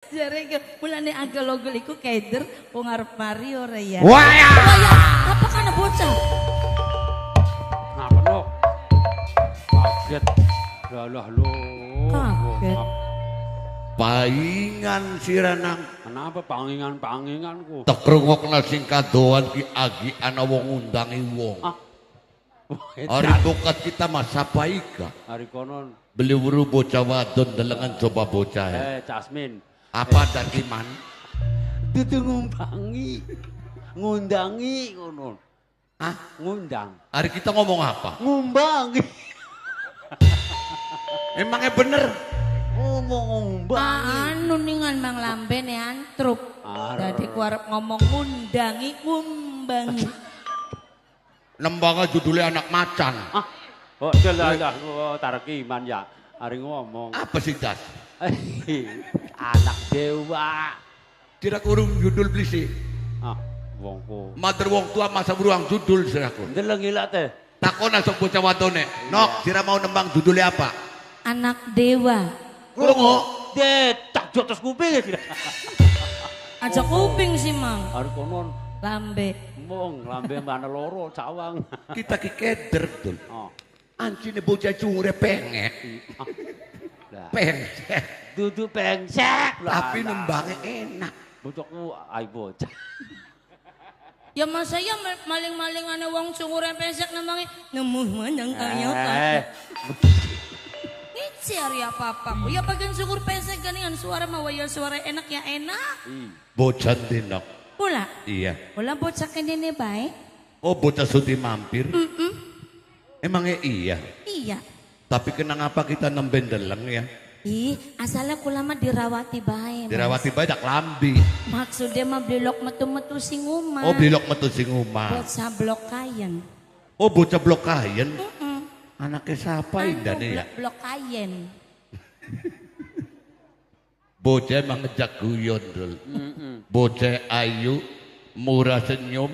Jare mulane agak logol iku keder wong arep mari ora ya. Wah ya. Apa kana bocah? Ngapa no? Kaget. Lah lo. Kaget. Paingan siranang. Kenapa panginganku? Tak rungokna sing kadoan ki agi ana wong ngundangi wong. Hari bukat kita mas sapaika. Hari konon. Beli wuru bocah wadon delengan coba bocah. Jasmine. Apa dari man? Dudu ngumbangi. Ngundangi konon. Hah? Ngundang. Hari kita ngomong apa? Ngumbangi. Emangnya bener? Ngomong ngumbangi. Anu ningan Bang Lambe ne antrup. Dadi ku arep ngomong ngundangi ngumbangi. Nembangnya judulnya anak macan. Oh jelas tarakiman ya. Hari ngomong. Apa sih das? Anak dewa. Tidak urung judul beli sih. Wongku. Mater wong tua masa beruang judul siraku. Ndeleng gila teh. Takon asok bocah wadone. Nok, sira mau nembang judulnya apa? Anak dewa. Kurungo. Tak di atas kuping ya. Aja kuping sih Mang. Hari konon. Lambe. Mong lambe mana loro cawang. Kita ki keder betul. Ancine bocah cungure pengek. Pengsek. Dudu pengsek. Tapi nembangnya enak. Bocokku ay bocah. Ya mas saya maling-malingane wong cungure pesek namanya nemuh manang kayo. Ngicer ya papaku. Ya bagian syukur pesek ganingan suara mawaya suara enak ya enak. Bocah dinok. Pula? Iya. Pula bocah kendene baik. Oh bocah sudi mampir? Emangnya iya? Iya. Tapi kenapa kita nemben deleng ya? Asalnya kulama dirawati baik. Dirawati banyak lambi. Maksudnya mah blok metu-metu sing umah. Oh blok metu sing umah. Bocah blok kayen. Oh bocah blok kayen? Anaknya siapa indane ya? Blok kayen. Bocah emang ngejak guyon dul. Bocah ayu, murah senyum.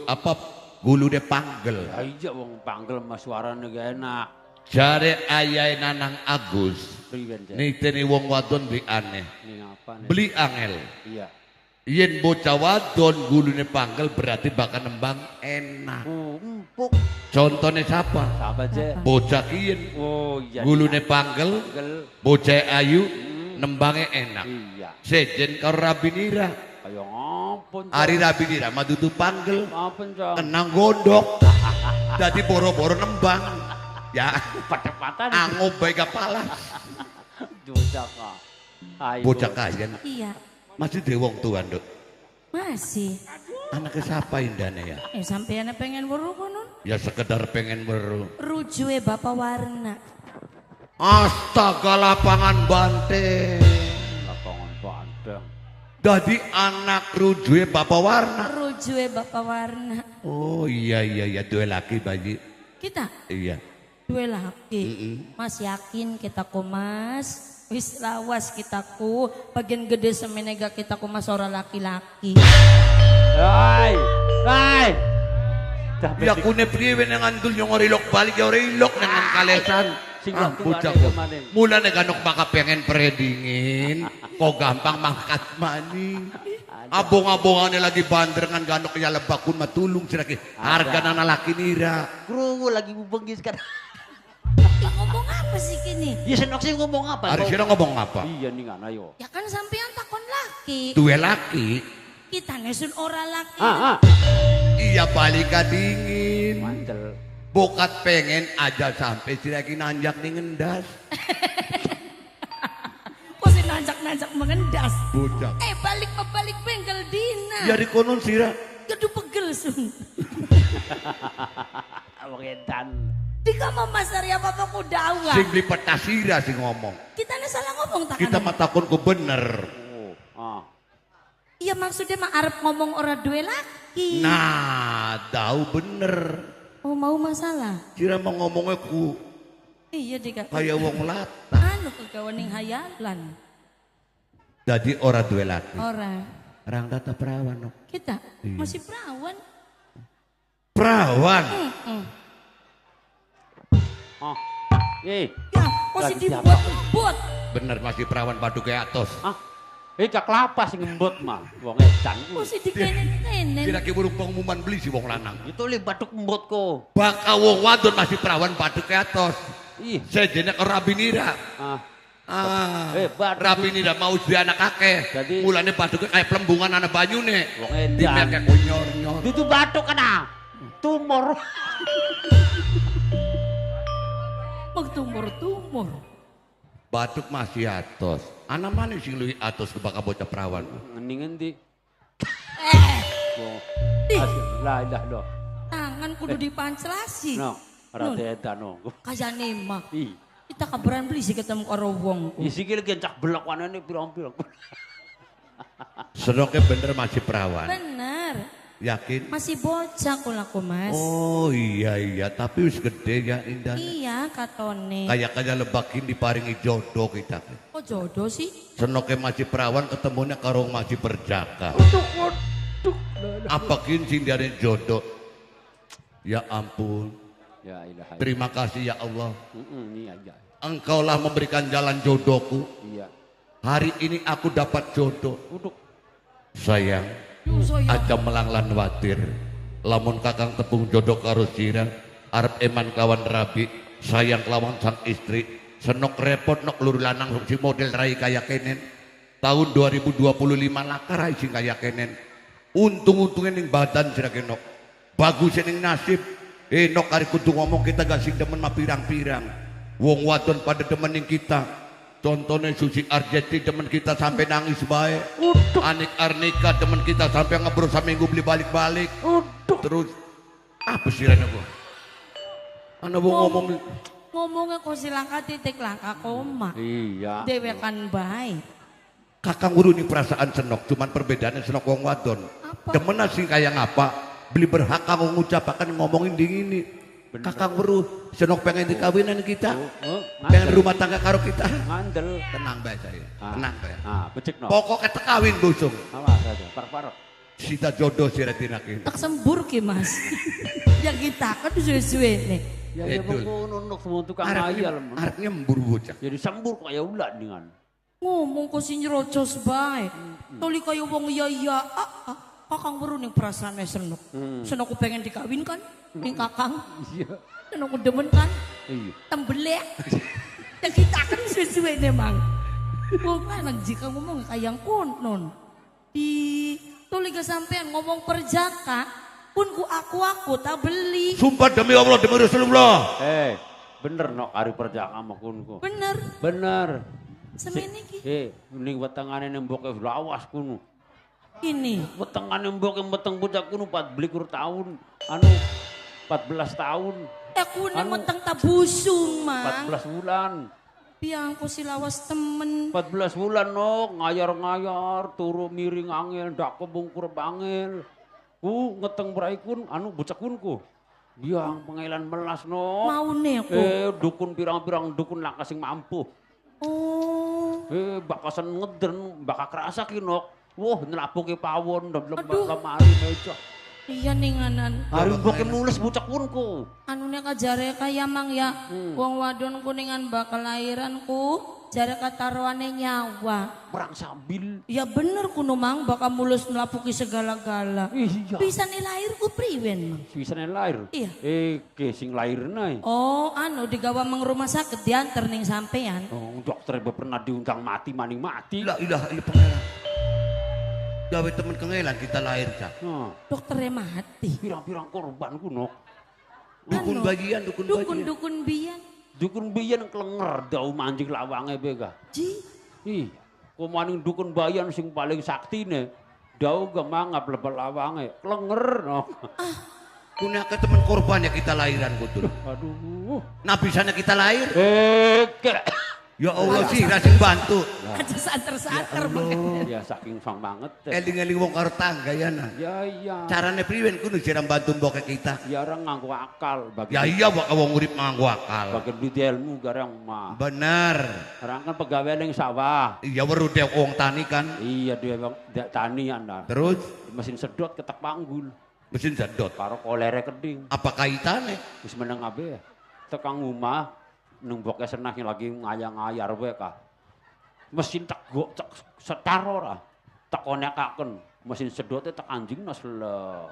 Apa gulu dia panggel. Iya wong panggel mas suarane gak enak. Jare ayah Nanang Agus. Niteni wong wadon beli aneh. Beli angel. Iya. Yen bocah wadon gulune panggel berarti bakal nembang enak. Empuk. Contohnya siapa? Siapa aja? Bocah kiyen. Oh iya. Gulune panggel. Bocah ayu nembangnya enak. Iya. Sejen karo Rabinira. Kayak ngapun. Ari Rabinira mah dudu panggel. Ngapun cang. Kenang gondok. Dadi boro-boro nembang. Ya. Cepatan. Angob bae kepala. Bocah ka. Bocah kayen. Iya. Masih di wong tua nduk. Masih. Anaknya siapa indane ya? Sampeyan pengen weruh konon? Ya sekedar pengen weruh. Rujue Bapak Warna. Astaga lapangan banteng. Lapangan banteng. Dadi anak rujue Bapak Warna. Rujue Bapak Warna. Oh iya dua laki bayi. Kita? Iya. Dua laki. Mas yakin kita ku mas? Wis lawas kita ku. Bagian gede semenega kita ku mas ora laki-laki. Hai. Ya kune priwe nang andul yung orilok balik ya orilok nang kalesan. Bocah ko. Mula na ganok baka pengen predingin. Ko gampang mangkat mani. Abong-abongan lagi bander ngan ganok ya lebakun matulong sila ki. Harga na nalaki nira. Krungu lagi bubenggis kan. Ngomong apa sih kini? Ya senok sih ngomong apa? Hari sila ngomong apa? Iya nih ngana yo. Ya kan sampean takon laki. Dua laki. Kita nesun ora laki. Iya balik ka dingin. Mantel. Bokat pengen aja sampai sila kinanjak nih ngendas. Kok si nanjak-nanjak mengendas? Bocah. Balik bengkel dina. Ya di konon sira. Kedu pegel sun. Awentan. Di kamar mas Arya apa ku dawa. Sing beli petasira sing ngomong. Kita salah ngomong tak Kita matakon ku bener. Iya maksudnya mah arep ngomong ora duwe laki. Nah, tahu bener. Oh mau masalah? Sira mau ngomongnya ku. Iya dika. Kayak wong lata. Anu kegawan ning hayalan. Jadi ora duwe laki. Ora. Orang tata perawan. No. Kita masih perawan. Perawan. Ya, masih lagi siapa? dibuat-buat. Bener masih perawan padu kayak atos. Ah, gak kelapa sing ngembut mah. Wong edan ku. Masih dikenen-kenen. Kira-kira burung pengumuman beli si wong lanang. Itu li batuk embut ko. Baka wong wadon masih perawan padu kayak atos. Ih, Sejenak rabi nira. Hebat. Rabi nira mau di anak akeh. Jadi- Mulane paduke kayak pelembungan anak banyune. wong Di edan. kayak kunyor-nyor. Itu batuk kena. Tumor. Tumor-tumor. Batuk masih atos. Anak mana sing luwih atos ke baka bocah perawan? Ngening endi? Wong. Ih. Lah dah lo. Tangan kudu dipancelasi. No, rada edan no. Kayane mah. Ih, Kita kabaran beli sih ketemu karo wong. isi lagi cak belak wanane pirang-pirang. Senoke bener masih perawan. Bener. Yakin? Masih bocah kulaku mas. Oh iya, tapi wis gede ya Indah. Iya katone. Kayak lebakin diparingi jodoh kita. Kok jodoh sih? Senoke masih perawan ketemunya karo masih berjaka. Apakin sing dari jodoh. Ya ampun. Ya ilaha. Terima kasih ya Allah. Ini aja. Engkaulah memberikan jalan jodohku. Iya. Hari ini aku dapat jodoh. Uduk. Sayang, aja melanglan watir. Lamun kakang tepung jodoh karo sirah. Arep eman kawan rabi. Sayang kelawan sang istri. Senok repot nok lur lanang si model rai kaya kenen. Tahun 2025 lakar rai sing kaya kenen. Untung-untungnya ning badan sira kenok. Bagus ning nasib. Nok hari kudu ngomong kita gak sing demen mah pirang-pirang. Wong wadon pada demen ning kita. Contohnya Susi Arjeti demen kita sampai nangis baik. Anik Arnika demen kita sampai ngebro saminggu beli balik-balik. Terus apa sih rana gua? Ana wong ngomong Ngomongnya kok silangka titik langka koma. Iya. Dewekan baik. kakang guru ini perasaan senok, cuman perbedaannya senok wong wadon. Apa? Demen sing kayak ngapa? Beli berhak kanggo ngucapakan ngomongin ding ini. Kakang guru senok pengen dikawinan kita. Pengen rumah tangga karo kita. Ngandel. Tenang bae saya. Tenang bae. Becek no. Pokoknya tekawin busung. Awas aja, parek-parek. Sita jodoh si retinakin. Tak sembur ki mas. Yang kita kan suwe-suwe nih. Ya Betul. mengkono nok semua tukang ayal. Artinya memburu bocah. Jadi sembur kayak ulat dengan. Ngomong kok si nyerocos baik. Toli kaya wong iya. Kakang baru nih perasaannya senok. Senok ku pengen dikawinkan. Nih kakang. Iya. Senok ku demen kan. Iya. Tembelek. Yang kita kan suwe-suwe nih mang. Wong lanang jika ngomong kayang konon. Di toli kesampean ngomong perjaka. Pun ku aku tak beli. Sumpah demi Allah demi Rasulullah. Bener nok hari perjaka sama kunku. Bener. Bener. Semene ki. Ning wetengane nembok lawas kuno. Ini. Wetengane nembok meteng bocah kuno 14 tahun. Anu 14 tahun. Aku nih menteng tabusung mang. 14 bulan. Biang ku silawas temen. 14 bulan nok ngayar-ngayar turu miring angel dak kebungkur bangel. Ku ngeteng beraikun anu bocah kunku. Biang pengailan melas nok. Mau nih aku. Dukun pirang-pirang dukun langka sing mampu. Oh. Bakasan ngeden, baka kerasa kinok. Wah, nelapuki pawon, dan Aduh. lemari meja. Iya nih nganan. Hari boke nulis bocah kunku. Anu nih kajare kaya mang ya. Wong wadon kuningan bakal lahiranku. Jare kataruane nyawa. Perang sambil. Ya bener kuno mang bakal mulus melapuki segala-gala. Iya. Bisa nih lahir ku priwen mang. Bisa lahir. Iya. Ke sing lahir nai. Oh anu digawa mang rumah sakit diantar ning sampean. Oh, dokter pernah diundang mati maning mati. La ilaha illallah pangeran. Gawe temen kengelan kita lahir cak. Nah, Dokternya mati. pirang-pirang korban kuno. Dukun Anu, bagian, dukun bagian. Dukun bian. Dukun biyen klenger dau manjing lawange bega. Ji. Ih, komaning dukun bayan sing paling saktine. Dau gemangap lebel lawange. Klenger no. Punya ke temen korban ya kita lahiran kutul. Aduh. Nabisannya kita lahir. Ke. Ya Allah sih rasing bantu. Aja santer-santer Ya saking fang banget. Eling-eling wong karo tangga ya nah. Ya iya. Carane priwen kudu siram bantu mbok kita. Ya orang nganggo akal bagi. Ya iya wak wong urip nganggo akal. Bagi duit ilmu garang mah. Bener. Orang kan pegawai ning sawah. Iya weru dek wong tani kan. Iya dia bang tani anda. Terus Mesin sedot ketek panggul. mesin sedot. Karo kolere keding. Apa kaitannya? Wis meneng abe. Tekang omah nung boke senah lagi ngayang-ngayar wae ka. Mesin tak go cek setar ora. Tak konekaken mesin sedote tak anjingna sele.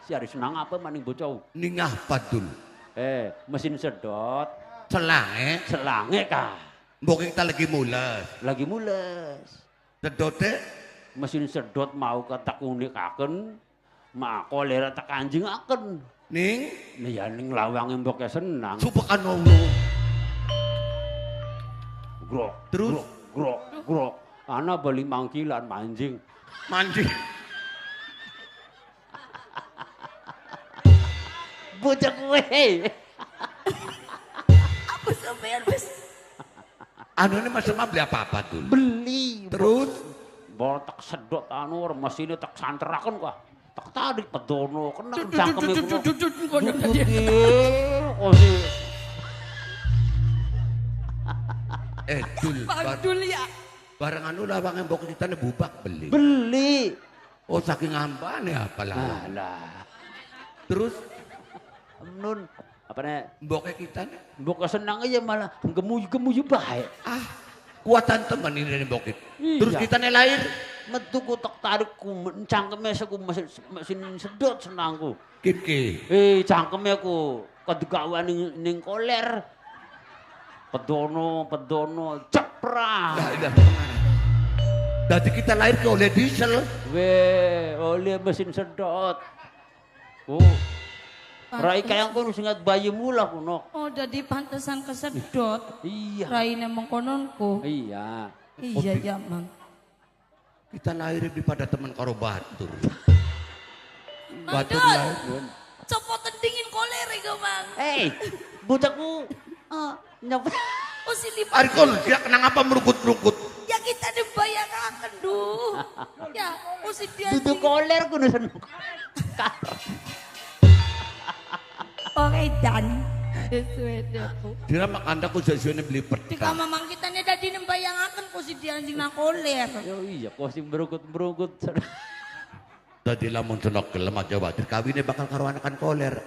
Si ari senang apa maning bocah. Ning apa dul? Mesin sedot Selange ka. Mbok kita lagi mules. Lagi mules. Sedote Mesin sedot mau tak unikaken, mak kolera tak anjingaken. ning Ya ning lawange mbok senang. supakan Allah. Grok. Terus Grok. Ana beli mangkilan manjing. mandi. Bocah kowe. Apa sampean wis? Anu ini Mas Emma beli apa-apa dul? Beli. Terus tak sedot anu mesinnya tak santeraken kok. Tak tarik pedono kena cangkeme kuwi. dul Padul ya. barang anu lawange mbok kita bubak beli. Beli. Oh saking ambane apalah. Alah. Terus Nun apa nih? mbok kita Mbok senang aja malah gemuyu bae. kuatan teman ini dari mbok kita. Iya. Terus kita lahir Metu ku tak tarik ku cangkeme saku mesin sedot senangku. kiki. Cangkeme ku kedegawan ning koler. Pedono cepra. Dadi kita lahir ke oleh diesel. Oleh mesin sedot. Rai kayang kono singat bayi mula kuno. Oh, jadi pantesan kesedot. Iya. Raine mengkononku. Iya. Iya ya, Mang. Kita lahir daripada teman karo batur. Batur Mandul. lahir. Copotan dingin kolere ke, Mang. Bocahku. Nyapa. Oh, si lipat. Ari kon dia kenang apa merukut-rukut. Ya kita dibayangkan duh. Ya, oh si dia. Dudu koler kuno seneng. Oke, dan. Sesuai aku. Dia mak anda ku sesione beli Jika peta. mamang kita nih tadi nembayangaken ku si dia anjing nang koler. Yo iya kosing berukut. Dadi lamun senok gelem aja batur kawine bakal karo anakan koler.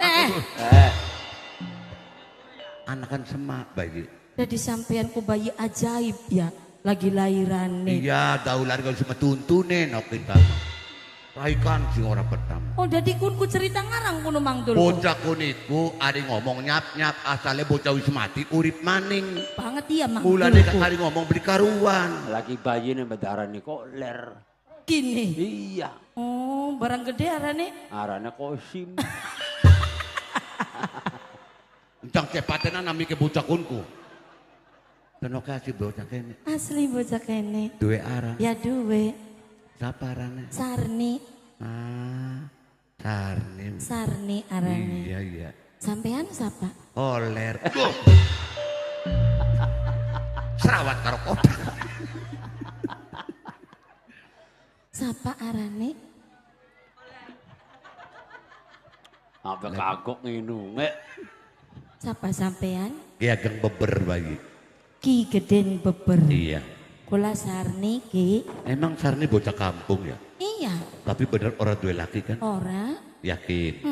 Anakan semak bayi. Jadi sampean ku bayi ajaib ya. Lagi lahiran nih. Iya, daular kalau cuma tuntune nok kita. Raikan sing ora pertama. Oh, jadi kun ku cerita ngarang kuno Mang Dul. Bocah kuniku ari ngomong nyap-nyap asale bocah wis mati urip maning. Banget iya Mang Mulane Dul. kali ngomong beli karuan. Lagi bayi nih bedarani koler. Gini. Iya. Oh, barang gede arane. Arane kosim. Encang cepatena nami ke bocah kunku. Terima kasih bocah kene. Asli bocah kene. Duwe arah. Ya duwe. Siapa arane? Sarni. Sarnim. Sarni arane. Iya. Sampean siapa? Koler. Serawat karo kotak. Siapa arane? Apa kagok nginunge. Siapa sampean? Ki ageng beber bayi. Ki Geden Beber. Iya. Kula Sarni Ki. Emang Sarni bocah kampung ya? Iya. Tapi bener orang duwe laki kan? Ora. Yakin.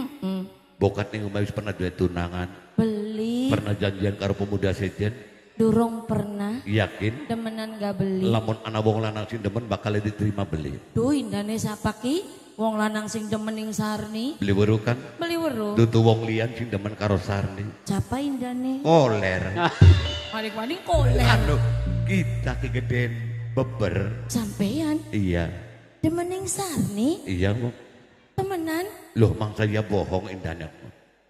Bokat ning omah wis pernah duwe tunangan. Beli. Pernah janjian karo pemuda sejen. Durung pernah. Yakin. Demenan gak beli. Lamun ana wong lanang sing demen bakal diterima beli. Duh indane siapa Ki? Wong lanang sing demen ning Sarni. Beli weru kan? Beli weruh. Dudu wong liyan sing demen karo Sarni. Siapa indane? Koler. Maning-maning koler. Anu kita kegedean beber. Sampean Iya. demen ning Sarni? Iya kok. Temenan? Loh mang saya bohong indahnya.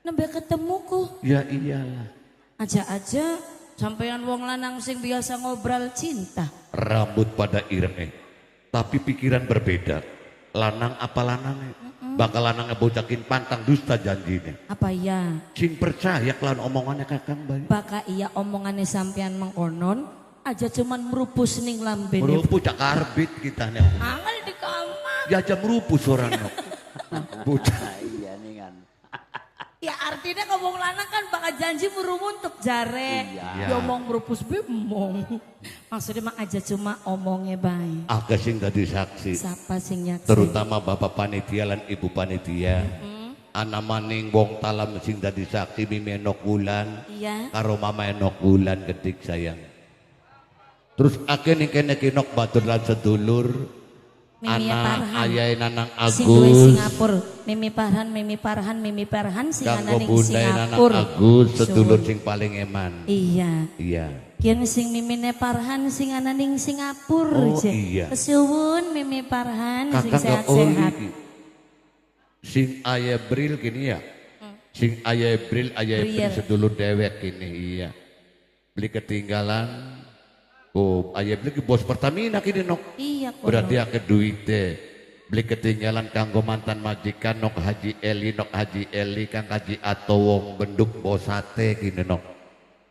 Nembe ketemuku. Ya iyalah. Aja-aja sampean wong lanang sing biasa ngobrol cinta. Rambut pada irenge. Tapi pikiran berbeda. Lanang apa lanangnya? Bakal lanangnya bocakin pantang dusta janjine. Apa ya? Sing percaya kelan omongannya kakang bayi. Baka iya omongannya sampean mengkonon aja cuman merupus ning lambe. Merupu cak karbit kita nih. Angel di kamar. Ya aja merupus orang no. Bocah. Iya nih kan. Ya artinya ngomong lanang kan bakal janji merumuntuk jare. Iya. Ya omong merupus bemong. Maksudnya mah aja cuma omongnya baik. Aga sing tadi saksi. Siapa sing nyaksi? Terutama bapak panitia dan ibu panitia. ana maning wong talam sing dadi saksi mimi enok bulan Iya. karo mama enok bulan ketik sayang. Terus akhirnya kene kinok batur lan sedulur Mimi anak Parhan. ayah nanang Sing duwe Agus Singapura. Mimi Parhan sing kanggo ananing bunda nanang Singapura. Agus sedulur Suwun. sing paling eman. Iya. Iya. Kian sing Mimine Parhan sing ananing Singapura. Oh, Je. iya. Kesuwun Mimi Parhan sing Kakak gak sehat-sehat. sing ayah Bril kini ya. Sing ayah Bril Briel. sedulur dewek kini iya. Beli ketinggalan. Oh, ayah beli ke bos Pertamina kini nok. Iya kono. Berarti akeh duite. Beli ketinggalan kanggo mantan majikan nok Haji Eli kang Haji Atowong benduk bos sate kini nok.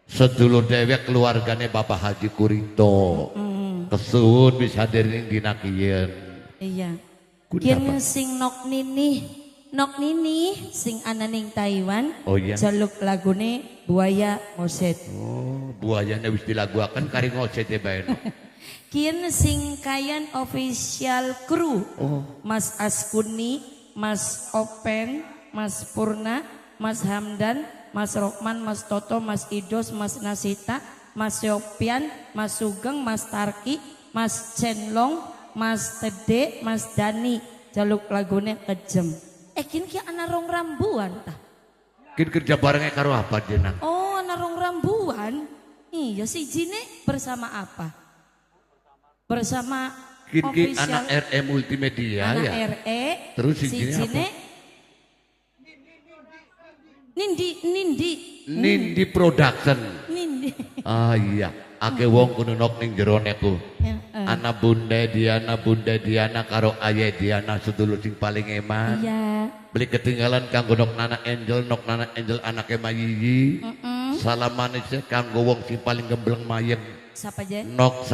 Sedulur dewek keluargane Bapak Haji Kurito. Kesuwun bisa dering dina kieu. Iya. Kudu Kian apa? sing Nok Nini sing ananing Taiwan. Oh iya. Jaluk lagune Buaya Ngoset. Oh, buayanya wis dilaguaken kari ngoset ya bae. Kian sing Kayan official crew. Oh. Mas Askuni, Mas Open, Mas Purna, Mas Hamdan, Mas Rokman, Mas Toto, Mas Idos, Mas Nasita, Mas Yopian, Mas Sugeng, Mas Tarki, Mas Cenlong, Mas Tede, Mas Dani. Jaluk lagune kejem. Kini kia ana rong rambuan tah. Kin kerja barengnya karo apa jenang? Oh, ana rong rambuan. Iya si Jine bersama apa? Bersama Kin official anak RE Multimedia anak ya. RE. Terus si si Jine Jine Nindi. Nindi Production. Nindi. Ah iya, ake wong kudu nok ning jero neku. Ana Bunda Diana karo Ayah Diana sedulur sing paling eman. Iya. Beli ketinggalan kanggo nok Nana Angel anake Mayiyi. Salam manisnya kanggo wong sing paling gembleng mayem. Siapa aja? Nok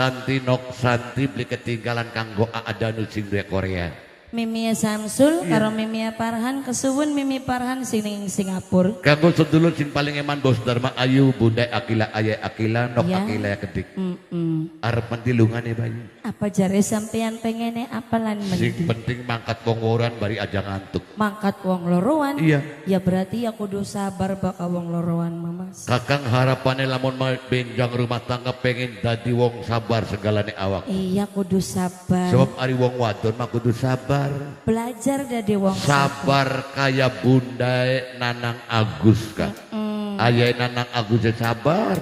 Santi beli ketinggalan kanggo Aadanu sing duwe Korea. Mimia Samsul karo Mimia Parhan kesuwun Mimi Parhan sing ning Singapura. Kanggo sedulur sing paling eman Bos Dharma Ayu, Bunda Akila, Ayah Akila, Nok Iya. Akila ya kedik. Arep mentilungan ya Bayu. Apa jare sampean pengene apalan Sing mending? penting mangkat wong woran bari aja ngantuk. Mangkat wong lorowan. Iya. Ya berarti ya kudu sabar baka wong lorowan Mamas. Kakang harapannya lamun benjang rumah tangga pengen dadi wong sabar segalane awak. Iya kudu sabar. Sebab ari wong wadon mah kudu sabar. Belajar dari wong Sabar kaya Bunda Nanang Agus kan. Ayah Nanang Agus sabar.